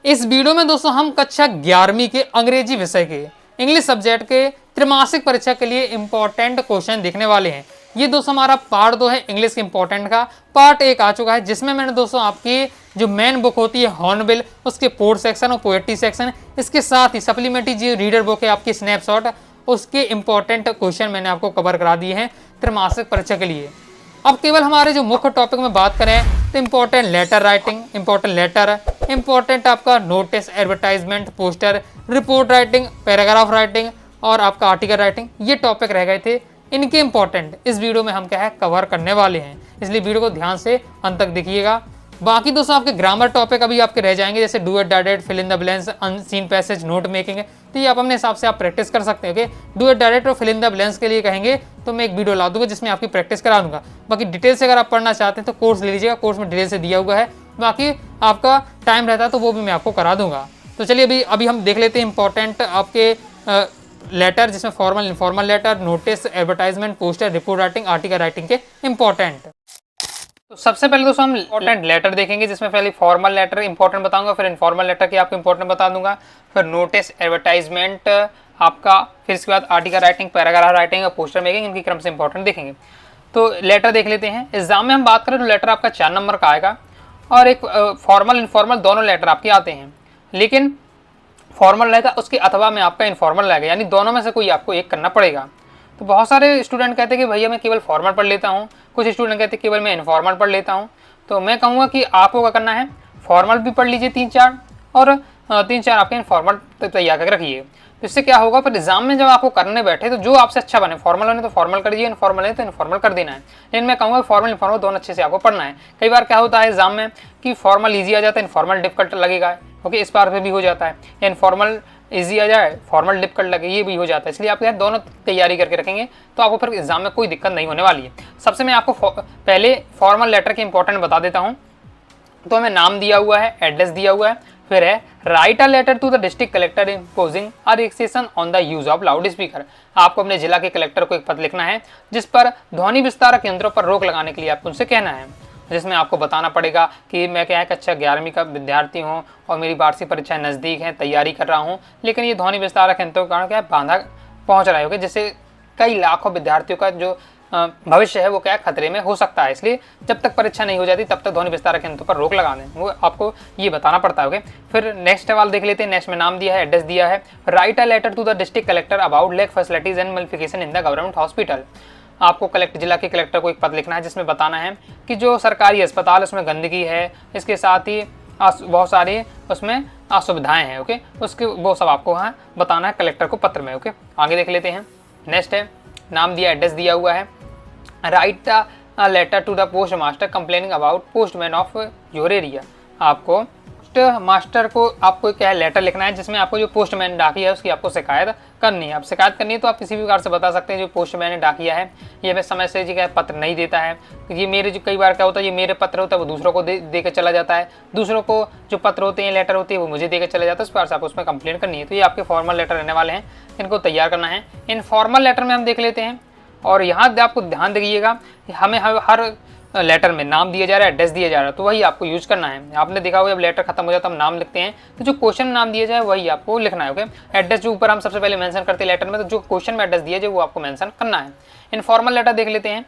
इस वीडियो में दोस्तों हम कक्षा 11वीं के अंग्रेजी विषय के इंग्लिश सब्जेक्ट के त्रैमासिक परीक्षा के लिए इंपॉर्टेंट क्वेश्चन देखने वाले हैं। ये दोस्तों हमारा पार्ट 2 है इंग्लिश के इंपॉर्टेंट का। पार्ट 1 आ चुका है जिसमें मैंने दोस्तों आपकी जो मेन बुक होती है हॉर्नबिल, उसके पोर्ट सेक्शन और पोएट्री सेक्शन, इसके साथ ही सप्लीमेंट्री जो रीडर बुक है आपकी स्नैपशॉट, उसके इंपॉर्टेंट क्वेश्चन मैंने आपको कवर करा दिए हैं त्रैमासिक परीक्षा के लिए। अब केवल हमारे जो मुख्य टॉपिक में बात करें तो important letter writing, important letter, important आपका notice, advertisement, poster, report writing, paragraph writing और आपका आर्टिकल राइटिंग, ये टॉपिक रह गए थे। इनके इंपॉर्टेंट इस वीडियो में हम क्या है कवर करने वाले हैं, इसलिए वीडियो को ध्यान से अंत तक देखिएगा। बाकी दोस्तों आपके ग्रामर टॉपिक अभी आपके रह जाएंगे, जैसे do as directed, fill in the blanks, unseen passage, note making है, तो ये आप अपने हिसाब से आप प्रैक्टिस कर सकते हैं। ओके, डू एट डायरेक्ट और फिल इन द ब्लैंक्स के लिए कहेंगे तो मैं एक वीडियो ला दूंगा जिसमें आपकी प्रैक्टिस करा दूंगा। बाकी डिटेल से अगर आप पढ़ना चाहते हैं तो कोर्स ले लीजिएगा, कोर्स में डिटेल से दिया हुआ है। बाकी आपका टाइम रहता है तो वो भी मैं आपको करा दूंगा। तो चलिए अभी हम देख लेते हैं इंपॉर्टेंट आपके लेटर, जिसमें formal, informal letter, notice, advertisement, poster, report writing, article writing के इंपॉर्टेंट। तो सबसे पहले दोस्तों हम इंपॉर्टेंट लेटर देखेंगे, जिसमें पहले फॉर्मल लेटर इंपॉर्टेंट बताऊंगा, फिर इनफॉर्मल लेटर की आपको इंपॉर्टेंट बता दूंगा, फिर नोटिस, एडवर्टाइजमेंट आपका, फिर इसके बाद आर्टिकल राइटिंग, पैराग्राफ राइटिंग और पोस्टर मेकिंग, इनकी क्रम से इंपॉर्टेंट देखेंगे। तो लेटर देख लेते हैं। एग्जाम में हम बात करें तो लेटर आपका 4 नंबर का आएगा और एक फॉर्मल इनफॉर्मल दोनों लेटर आपके आते हैं, लेकिन फॉर्मल रहेगा उसके अथवा में आपका इनफॉर्मल रहेगा, यानी दोनों में से कोई आपको एक करना पड़ेगा। तो बहुत सारे स्टूडेंट कहते हैं कि भैया मैं केवल फॉर्मल पढ़ लेता हूँ, कुछ स्टूडेंट कहते हैं केवल मैं इनफॉर्मल पढ़ लेता हूँ। तो मैं कहूँगा कि आपको क्या करना है, फॉर्मल भी पढ़ लीजिए 3-4 और 3-4 आपके इनफॉर्मल तैयार करके रखिए। तो इससे क्या होगा, फिर एग्जाम में जब आपको करने बैठे तो जो आपसे अच्छा बने, फॉर्मल बने तो फॉर्मल कर दीजिए, इनफॉर्मल है तो इनफॉर्मल कर देना है। लेकिन मैं कहूँगा फॉर्मल इनफॉर्मल दोनों अच्छे से आपको पढ़ना है। कई बार क्या होता है एग्जाम में कि फॉर्मल ईजी आ जाता है, इनफॉर्मल डिफिकल्ट लगेगा, ओके, इस बार पे भी हो जाता है, या इनफॉर्मल इजी आ जाए, फॉर्मल डिफिकल्ट लगे, ये भी हो जाता है। इसलिए आप यार दोनों तैयारी करके रखेंगे तो आपको फिर एग्जाम में कोई दिक्कत नहीं होने वाली है। सबसे मैं आपको पहले फॉर्मल लेटर के इंपॉर्टेंट बता देता हूँ। तो हमें नाम दिया हुआ है, एड्रेस दिया हुआ है, फिर है write a letter to the district collector imposing a restriction on the use of loud speaker. आपको अपने जिला के कलेक्टर को एक पत्र लिखना है जिस पर ध्वनि विस्तारक यंत्रों पर रोक लगाने के लिए आपको उनसे कहना है, जिसमें आपको बताना पड़ेगा कि मैं क्या है कक्षा 11वीं का विद्यार्थी हूँ और मेरी वार्षिक परीक्षाएं नज़दीक हैं, तैयारी कर रहा हूँ, लेकिन ये ध्वनि विस्तारक यंत्रों के कारण क्या है बाधा पहुँच रहा है, जिससे कई लाखों विद्यार्थियों का जो भविष्य है वो क्या खतरे में हो सकता है। इसलिए जब तक परीक्षा नहीं हो जाती तब तक ध्वनि विस्तारक यंत्रों पर रोक लगा दें, वो आपको ये बताना पड़ता है। ओके, फिर नेक्स्ट सवाल देख लेते हैं। नेक्स्ट में नाम दिया है, एड्रेस दिया है, write a letter to the district collector about lack facilities and malfunction in the government hospital. आपको जिला के कलेक्टर को एक पत्र लिखना है जिसमें बताना है कि जो सरकारी अस्पताल उसमें गंदगी है, इसके साथ ही बहुत सारी उसमें असुविधाएं हैं, ओके, उसके वो सब आपको वहाँ बताना है कलेक्टर को पत्र में। ओके, आगे देख लेते हैं। नेक्स्ट है, नाम दिया, एड्रेस दिया हुआ है, write a letter to the post master complaining about postman of your area. आपको पोस्ट मास्टर को आपको क्या है लेटर लिखना है जिसमें आपको जो पोस्टमैन डाकिया है उसकी आपको शिकायत करनी है। आप शिकायत करनी है तो आप किसी भी प्रकार से बता सकते हैं जो पोस्टमैन ने डाकिया है ये हमें समय से जी क्या पत्र नहीं देता है, ये मेरे जो कई बार क्या होता है ये मेरे पत्र होता है वो दूसरों को दे के चला जाता है, दूसरों को जो पत्र होते हैं लेटर होती है वो मुझे देकर चला जाता है, इस प्रकार से आप उसमें कंप्लेन करनी है। तो ये आपके फॉर्मल लेटर रहने वाले हैं, इनको तैयार करना है। इनफॉर्मल लेटर में हम देख लेते हैं, और यहाँ आपको ध्यान दीजिएगा हमें हर लेटर में नाम दिया जा रहा है, एड्रेस दिया जा रहा है, तो वही आपको यूज करना है। आपने देखा होगा जब लेटर खत्म हो जाता है हम नाम लिखते हैं, तो जो क्वेश्चन में नाम दिया जाए वही आपको लिखना है। ओके, एड्रेस जो ऊपर हम सबसे पहले मेंशन करते हैं लेटर में, तो जो क्वेश्चन में एड्रेस दिया जाए वो आपको मेंशन करना है। इनफॉर्मल लेटर देख लेते हैं।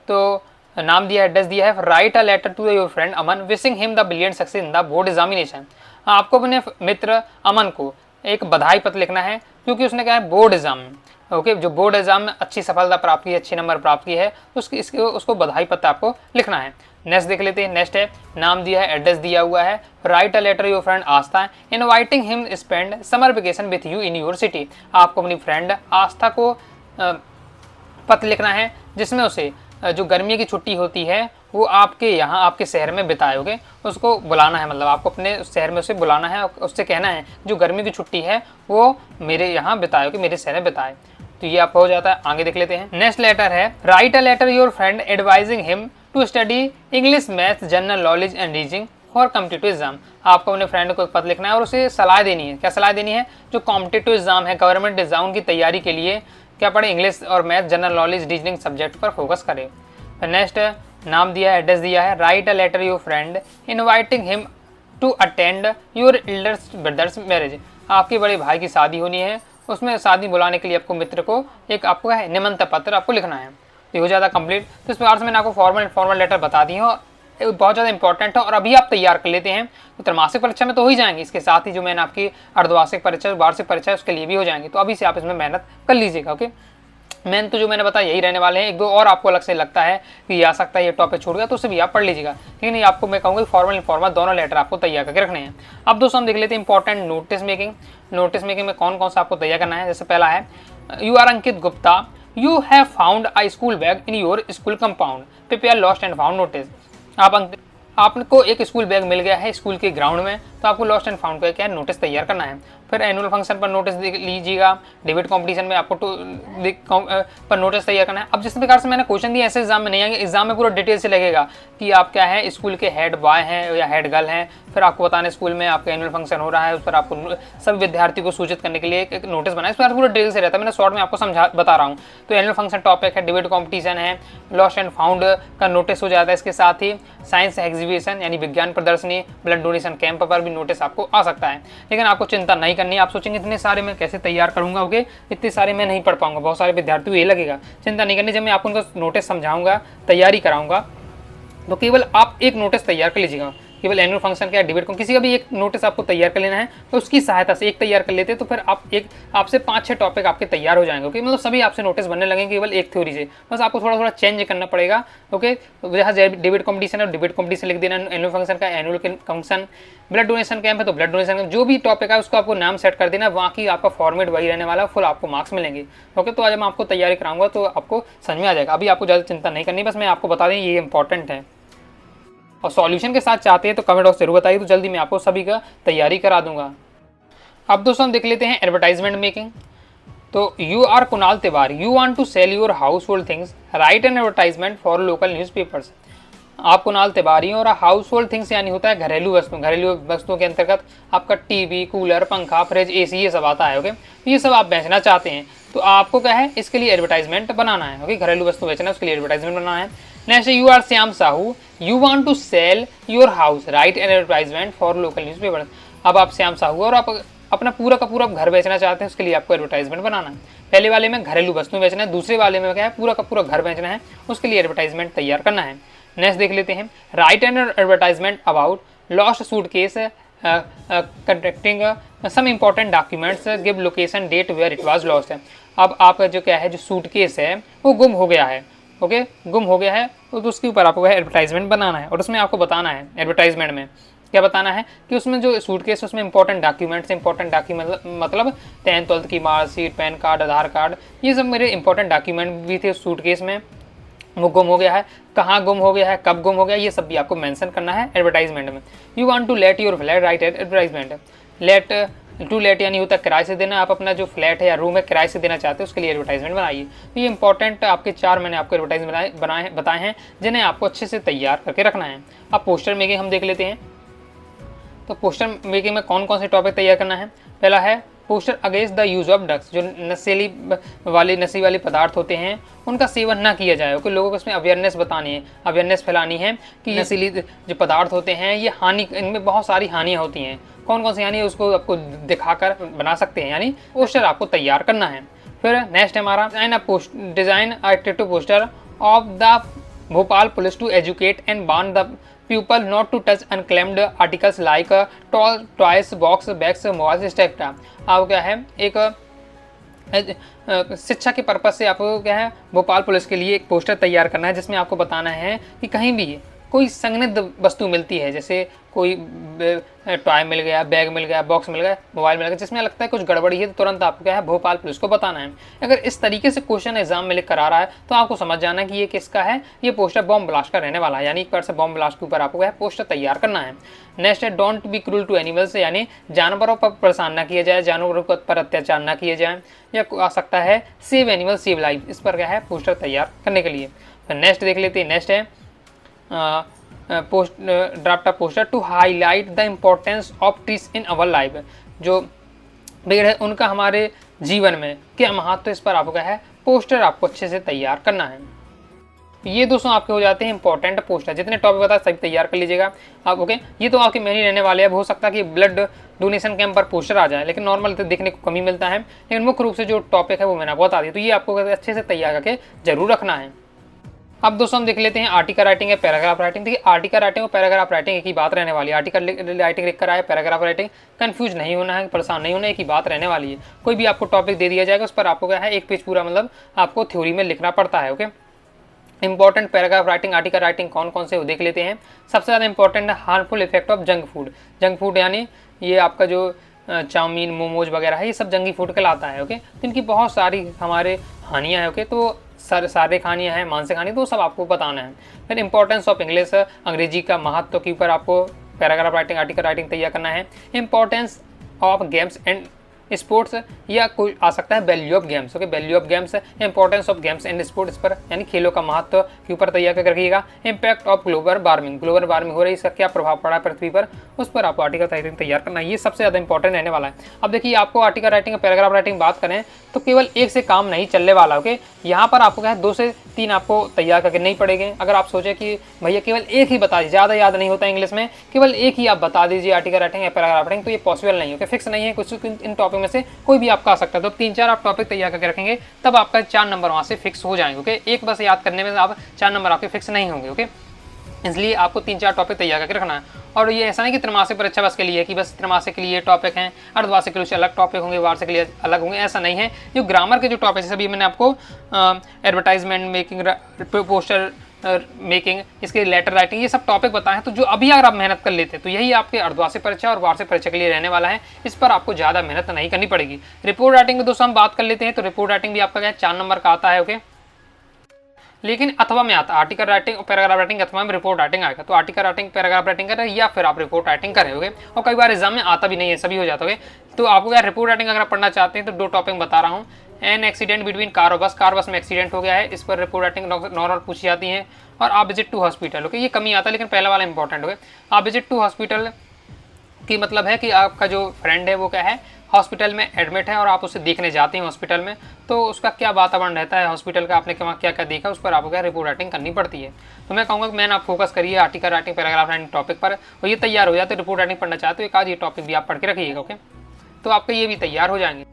तो नाम दिया, एड्रेस दिया है, write a letter to your friend Aman wishing him the brilliant success in the board examination. आपको अपने मित्र अमन को एक बधाई पत्र लिखना है क्योंकि उसने क्या है बोर्ड एग्जाम में, ओके, जो बोर्ड एग्जाम में अच्छी सफलता प्राप्त की, अच्छे नंबर प्राप्त की है, उसको बधाई पत्र आपको लिखना है। नेक्स्ट देख लेते हैं। नेक्स्ट है, नाम दिया है, एड्रेस दिया हुआ है, write a letter your friend Aastha inviting him spend summer vacation with you in your city. आपको अपनी फ्रेंड आस्था को पत्र लिखना है जिसमें उसे जो गर्मी की छुट्टी होती है वो आपके यहाँ आपके शहर में बिताओगे, उसको बुलाना है, मतलब आपको अपने शहर में उसे बुलाना है और उससे कहना है जो गर्मी की छुट्टी है वो मेरे यहाँ बिताओगे, मेरे शहर में बिताए। तो ये आपको हो जाता है। आगे देख लेते हैं। नेक्स्ट लेटर है, write a letter your friend advising him to study English, math, general knowledge and reasoning for competitive exam. आपको अपने फ्रेंड को एक पत्र लिखना है और उसे सलाह देनी है। क्या सलाह देनी है? जो कॉम्पिटिटिव एग्जाम है, गवर्नमेंट एग्जाम की तैयारी के लिए क्या पढ़े, इंग्लिश और math, general knowledge, reasoning subject पर फोकस करें। नेक्स्ट नाम दिया है, एड्रेस दिया है, write a letter your friend inviting him to attend your elder brother's marriage, आपके बड़े भाई की शादी होनी है, उसमें शादी बुलाने के लिए आपको मित्र को एक आपको है निमंत्रण पत्र आपको लिखना है। ये हो जाता कंप्लीट। तो इस प्रकार से मैंने आपको फॉर्मल लेटर बता दी है, बहुत ज़्यादा इंपॉर्टेंट है और अभी आप तैयार कर लेते हैं तो त्रैमासिक परीक्षा में तो हो ही जाएंगे, इसके साथ ही जो मैंने आपकी अर्धवार्षिक परीक्षा वार्षिक परीक्षा है उसके लिए भी हो जाएंगे। तो अभी से आप इसमें मेहनत कर लीजिएगा। ओके, मेन तो जो मैंने बताया यही रहने वाले हैं। एक दो और आपको अलग से लगता है कि ये आ सकता है, ये टॉपिक छूट गया, तो उसे भी आप पढ़ लीजिएगा। लेकिन ये आपको मैं कहूँगा फॉर्मल इनफॉर्मल दोनों लेटर आपको तैयार करके रखने हैं। अब दोस्तों हम देख लेते हैं important notice making. Notice making में कौन कौन सा आपको तैयार करना है। जैसे पहला है, you are Ankit Gupta, you have found a school bag in your school compound, prepare lost and found notice. आपको एक स्कूल बैग मिल गया है स्कूल के ग्राउंड में, तो आपको लॉस्ट एंड फाउंड का क्या नोटिस तैयार करना है। फिर एनुअल फंक्शन पर नोटिस लीजिएगा, डिबेट कंपटीशन में आपको पर नोटिस तैयार करना है। अब जिस प्रकार से मैंने क्वेश्चन दिया ऐसे एग्जाम में नहीं आएंगे, एग्जाम में पूरा डिटेल से लगेगा कि आप क्या है स्कूल के हेड बॉय हैं या हेड गर्ल हैं। फिर आपको बताना स्कूल में आपका एनुअल फंक्शन हो रहा है, उस पर आपको सभी विद्यार्थियों को सूचित करने के लिए एक नोटिस बनाए। इस पर पूरा डिटेल से रहता है, मैंने शॉर्ट में आपको बता रहा हूँ। तो एनुअल फंक्शन टॉपिक है, डिबेट कॉम्पिटिशन है, लॉस्ट एंड फाउंड का नोटिस हो जाता है। इसके साथ ही साइंस एग्जीबिशन यानी विज्ञान प्रदर्शनी, ब्लड डोनेशन कैंप पर भी नोटिस आपको आ सकता है। लेकिन आपको चिंता नहीं करनी है। आप सोचेंगे इतने सारे मैं कैसे तैयार करूंगा, ओके इतने सारे मैं नहीं पढ़ पाऊंगा, बहुत सारे विद्यार्थियों को ये लगेगा। चिंता नहीं करनी, जब मैं आपको उनको नोटिस समझाऊंगा, तैयारी कराऊंगा, तो केवल आप एक नोटिस तैयार कर लीजिएगा। केवल एनुअल फंक्शन का डिबेट को किसी का भी एक नोटिस आपको तैयार कर लेना है, तो उसकी सहायता से एक तैयार कर लेते तो फिर आपसे 5-6 टॉपिक आपके तैयार हो जाएंगे। ओके, मतलब सभी आपसे नोटिस बनने लगेंगे केवल एक थ्योरी से। बस आपको थोड़ा थोड़ा चेंज करना पड़ेगा। ओके, जहाँ डिबेट कॉम्पिटिशन है डिबेट कॉम्पिटिशन लिख देना, एनुअल फंक्शन का annual function, blood donation camp है तो ब्लड डोनेशन कैंप, जो भी टॉपिक है उसको आपको नाम सेट कर देना, बाकी आपका फॉर्मेट वही रहने वाला, फुल आपको मार्क्स मिलेंगे। ओके, तो आज मैं आपको तैयारी कराऊंगा तो आपको समझ में आ जाएगा। अभी आपको ज़्यादा चिंता नहीं करनी, बस मैं आपको बता दें ये इंपॉर्टेंट है। और सॉल्यूशन के साथ चाहते हैं तो कमेंट बॉक्स जरूर बताइए, तो जल्दी मैं आपको सभी का तैयारी करा दूंगा। अब दोस्तों हम देख लेते हैं एडवर्टाइजमेंट मेकिंग। तो you are Kunal Tiwari, you want to sell your household things, write an advertisement for local newspapers. आप कुणाल तिवारी और हाउस होल्ड थिंग्स यानी होता है घरेलू वस्तु। घरेलू वस्तुओं के अंतर्गत आपका टीवी, कूलर, पंखा, फ्रिज, एसी ये सब आता है। ओके, ये सब आप बेचना चाहते हैं तो आपको क्या है इसके लिए एडवर्टाइजमेंट बनाना है। ओके, घरेलू वस्तु बेचना है उसके लिए एडवर्टाइजमेंट बनाना है। Next, you are Shyam Sahu, you want to sell your house, write an advertisement for local newspaper. अब आप श्याम साहू और आप अपना पूरा का पूरा घर बेचना चाहते हैं, उसके लिए आपको एडवर्टाइजमेंट बनाना है। पहले वाले में घरेलू वस्तु बेचना है, दूसरे वाले में क्या है पूरा का पूरा घर बेचना है, उसके लिए एडवर्टाइजमेंट तैयार करना है। नेक्स्ट देख लेते हैं, write an advertisement about lost suitcase conducting some important documents, give location, date where it was lost है। अब आपका जो क्या है जो सूटकेस है वो गुम हो गया है। ओके, गुम हो गया है तो उसके ऊपर आपको एडवर्टाइजमेंट बनाना है और उसमें आपको बताना है एडवर्टाइजमेंट में क्या बताना है कि उसमें जो सूटकेस है उसमें इंपॉर्टेंट डॉक्यूमेंट्स, इंपॉर्टेंट डॉक्यूमेंट मतलब 10th 12th की मार्कशीट, पैन कार्ड, आधार कार्ड, ये सब मेरे इंपॉर्टेंट डॉक्यूमेंट भी थे उस सूटकेस में, वो गुम हो गया है, कहाँ गुम हो गया है, कब गुम हो गया, ये सब भी आपको मेंशन करना है एडवर्टाइजमेंट में। You want to let your flat, write advertisement. Let to let यानी होता है किराए से देना, आप अपना जो फ्लैट है या रूम है किराए से देना चाहते हैं उसके लिए एडवर्टाइजमेंट बनाइए। तो ये इंपॉर्टेंट आपके 4 मैंने आपको एडवर्टाइजमेंट बताए हैं जिन्हें आपको अच्छे से तैयार करके रखना है। अब पोस्टर मेकिंग हम देख लेते हैं। तो पोस्टर मेकिंग में कौन कौन से टॉपिक तैयार करना है। पहला है poster against the use of drugs, जो नशे वाले पदार्थ होते हैं उनका सेवन ना किया जाए। ओके, लोगों को इसमें अवेयरनेस बतानी है, अवेयरनेस फैलानी है कि नशीली जो पदार्थ होते हैं ये हानि, इनमें बहुत सारी हानियाँ होती हैं। कौन कौन सी हानि है उसको आपको दिखाकर बना सकते हैं, यानी पोस्टर आपको तैयार करना है। फिर नेक्स्ट है हमारा design attractive poster of the Bhopal police to educate and warn the people not to touch unclaimed articles like toys, box, bags, mobile etcetera. आप क्या है एक शिक्षा के पर्पज से आपको क्या है भोपाल पुलिस के लिए एक पोस्टर तैयार करना है जिसमें आपको बताना है कि कहीं भी कोई संदिग्ध वस्तु मिलती है, जैसे कोई टॉय मिल गया, बैग मिल गया, बॉक्स मिल गया, मोबाइल मिल गया, जिसमें लगता है कुछ गड़बड़ी है तो तुरंत आपको क्या है भोपाल पुलिस को बताना है। अगर इस तरीके से क्वेश्चन एग्जाम में लिख कर आ रहा है तो आपको समझ जाना है कि ये किसका है, ये पोस्टर बॉम्ब ब्लास्ट का रहने वाला है, यानी एक बार से बॉम्ब ब्लास्ट के ऊपर आपको पोस्टर तैयार करना है। नेक्स्ट है don't be cruel to animals, यानी जानवरों पर परेशान ना किया जाए, जानवरों पर अत्याचार ना किया जाए, या आ सकता है सेव एनिमल सेव लाइफ, इस पर क्या है पोस्टर तैयार करने के लिए। तो नेक्स्ट देख लेते हैं। नेक्स्ट है draft of poster to highlight the importance of trees in our life, जो पेड़ है उनका हमारे जीवन में क्या महत्व, इस पर आपको क्या है पोस्टर आपको अच्छे से तैयार करना है। ये दोस्तों आपके हो जाते हैं इंपॉर्टेंट पोस्टर। जितने टॉपिक बताए सभी तैयार कर लीजिएगा आप। ओके, ये तो आपके मेन ही रहने वाले हैं। अब हो सकता है कि ब्लड डोनेशन कैंप पर पोस्टर आ जाए, लेकिन नॉर्मल तो देखने को कम ही मिलता है। लेकिन मुख्य रूप से जो टॉपिक है वो मैंने आपको बता दिया, तो ये आपको अच्छे से तैयार करके जरूर रखना है। अब दोस्तों हम देख लेते हैं आर्टिकल राइटिंग है, पैराग्राफ राइटिंग। देखिए आर्टिकल राइटिंग और पैराग्राफ राइटिंग एक ही बात रहने वाली है। आर्टिकल राइटिंग लिख कर आए, पैराग्राफ राइटिंग, कंफ्यूज नहीं होना है, परेशान नहीं होना, एक ही बात रहने वाली है। कोई भी आपको टॉपिक दे दिया जाएगा, उस पर आपको क्या है एक पेज पूरा मतलब आपको थ्योरी में लिखना पड़ता है। Okay, important paragraph writing, article writing कौन कौन से वो देख लेते हैं। सबसे ज़्यादा इंपॉर्टेंट है harmful effect of junk food. Junk food यानी ये आपका जो चाउमीन, मोमोज वगैरह है, ये सब जंकी फूड कहलाता है। ओके, तो इनकी बहुत सारी हमारे हानियाँ हैं। ओके, तो शारीरिक हानियाँ हैं, मानसिक हानि, तो सब आपको बताना है। फिर इंपॉर्टेंस ऑफ इंग्लिश, अंग्रेजी का महत्व के ऊपर आपको पैराग्राफ राइटिंग, आर्टिकल राइटिंग तैयार करना है। Importance of games and sports, या कोई आ सकता है value of games. Okay, value of games, importance of games and sports पर यानी खेलों का महत्व के ऊपर तैयार कर रखिएगा। Impact of global warming, global warming हो रही है, इसका क्या प्रभाव पड़ा है पृथ्वी पर, उस पर आपको आर्टिकल राइटिंग तैयार करना है। ये सबसे ज़्यादा इंपॉर्टेंट रहने वाला है। अब देखिए आपको आर्टिकल राइटिंग और पैराग्राफ राइटिंग बात करें तो केवल एक से काम नहीं चलने वाला। ओके, यहाँ पर आपको क्या है 2 से 3 आपको तैयार करके नहीं पड़ेंगे। अगर आप सोचें कि भैया केवल एक ही बता दीजिए, ज़्यादा याद नहीं होता इंग्लिश में, केवल एक ही आप बता दीजिए आर्टिकल राइटिंग या पैराग्राफ राइटिंग, तो ये पॉसिबल नहीं है। फिक्स नहीं है, कुछ इन टॉपिक में से कोई भी आपका आ सकता है। तो 3-4 आप टॉपिक तैयार करके रखेंगे, तब आपका 4 नंबर वहाँ से फिक्स हो जाएंगे। ओके, एक बस याद करने में आप 4 नंबर आपके फिक्स नहीं होंगे। ओके, इसलिए आपको 3-4 टॉपिक तैयार करके रखना है। और ये ऐसा नहीं कि त्रैमासिक परीक्षा बस के लिए है कि बस त्रैमासिक के लिए टॉपिक हैं, अर्धवार्षिक के लिए अलग टॉपिक होंगे, वार्षिक के लिए अलग होंगे, ऐसा नहीं है। जो ग्रामर के जो टॉपिक है सभी मैंने आपको एडवर्टाइजमेंट मेकिंग, पोस्टर मेकिंग, इसके लेटर राइटिंग, ये सब टॉपिक बताए हैं। तो जो अभी अगर आप मेहनत कर लेते हैं तो यही आपके अर्धवार्षिक परीक्षा और वार्षिक परीक्षा के लिए रहने वाला है। इस पर आपको ज़्यादा मेहनत नहीं करनी पड़ेगी। रिपोर्ट राइटिंग में दोस्तों हम बात कर लेते हैं, तो रिपोर्ट राइटिंग भी आपका क्या 4 नंबर का आता है। ओके, लेकिन अथवा में आता है, आर्टिकल राइटिंग और पैराग्राफ राइटिंग अथवा में रिपोर्ट राइटिंग आएगा। तो आर्टिकल राइटिंग, पैराग्राफ राइटिंग करें या फिर आप रिपोर्ट राइटिंग करें। ओके, और कई बार एग्जाम में आता भी नहीं है, सभी हो जाता है। तो आपको क्या रिपोर्ट राइटिंग अगर आप पढ़ना चाहते हैं तो 2 टॉपिक बता रहा हूँ। एन एक्सीडेंट बिटवीन कार और बस, कार बस में एक्सीडेंट हो गया है, इस पर रिपोर्ट राइटिंग नॉर्मल पूछी जाती है। और आप विजिट टू हॉस्पिटल। ओके, ये कमी आता है लेकिन पहला वाला इंपॉर्टेंट हो गया। आप विजिट टू हॉस्पिटल की मतलब है कि आपका जो फ्रेंड है वो क्या है हॉस्पिटल में एडमिट है और आप उसे देखने जाते हैं हॉस्पिटल में, तो उसका क्या वातावरण रहता है हॉस्पिटल का, आपने क्या क्या देखा, उस पर आपको क्या रिपोर्ट राइटिंग करनी पड़ती है। तो मैं कहूँगा कि मैंने आप फोकस करिए article writing, paragraph writing topic पर, और ये तैयार हो जाते। रिपोर्ट राइटिंग पढ़ना चाहते हो एक आध ये टॉपिक भी आप पढ़ के रखिएगा। ओके, तो आपके ये भी तैयार हो जाएंगे।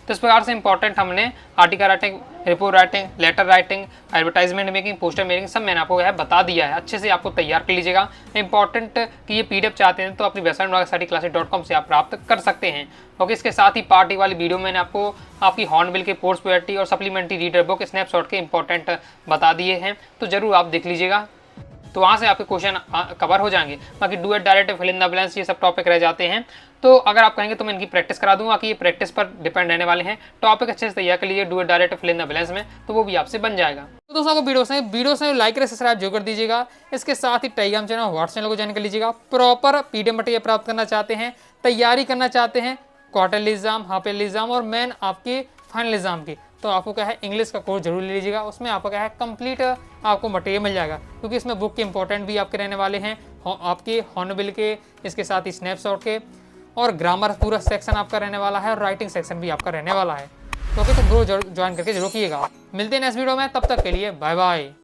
तो इस प्रकार से इंपॉर्टेंट हमने article writing, report writing, letter writing, advertisement making, poster making सब मैंने आपको बता दिया है। अच्छे से आपको तैयार कर लीजिएगा। इंपॉर्टेंट कि ये पीडीएफ चाहते हैं तो अपनी वेबसाइट wagsaticlasses.com से आप प्राप्त कर सकते हैं। ओके, इसके साथ ही पार्ट वाली वीडियो मैंने आपको आपकी हॉर्नबिल के पोस्ट पोएट्री और सप्लीमेंट्री रीडर बुक स्नैपशॉट के इंपॉर्टेंट बता दिए हैं, तो जरूर आप देख लीजिएगा। तो वहाँ से आपके क्वेश्चन कवर हो जाएंगे। बाकी do it, direct, fill in the blanks, ये सब टॉपिक रह जाते हैं। तो अगर आप कहेंगे तो मैं इनकी प्रैक्टिस करा दूंगा कि ये प्रैक्टिस पर डिपेंड रहने वाले हैं। टॉपिक अच्छे से तैयार कर लीजिए do it, direct, fill in the blanks में, तो वो भी आपसे बन जाएगा। तो दोस्तों आपको वीडियो से लाइक करें, सब्सक्राइब जो कर दीजिएगा। इसके साथ ही टेलीग्राम चैनल, व्हाट्सएप चैनल को ज्वाइन कर लीजिएगा। प्रॉपर पीडीएफ मटेरियल प्राप्त करना चाहते हैं, तैयारी करना चाहते हैं quarterly exam, half yearly exam और मेन आपके फाइनल एग्जाम की, तो आपको क्या है इंग्लिश का कोर्स जरूर ले लीजिएगा। उसमें आपको क्या है कंप्लीट आपको मटेरियल मिल जाएगा, क्योंकि इसमें बुक के इंपॉर्टेंट भी आपके रहने वाले हैं, आपके हॉर्नबिल के, इसके साथ ही स्नैपशॉट के, और ग्रामर पूरा सेक्शन आपका रहने वाला है और राइटिंग सेक्शन भी आपका रहने वाला है। तो ओके, तो ज्वाइन करके जरूर कीजिएगा। मिलते हैं नेक्स्ट वीडियो में, तब तक के लिए बाय बाय।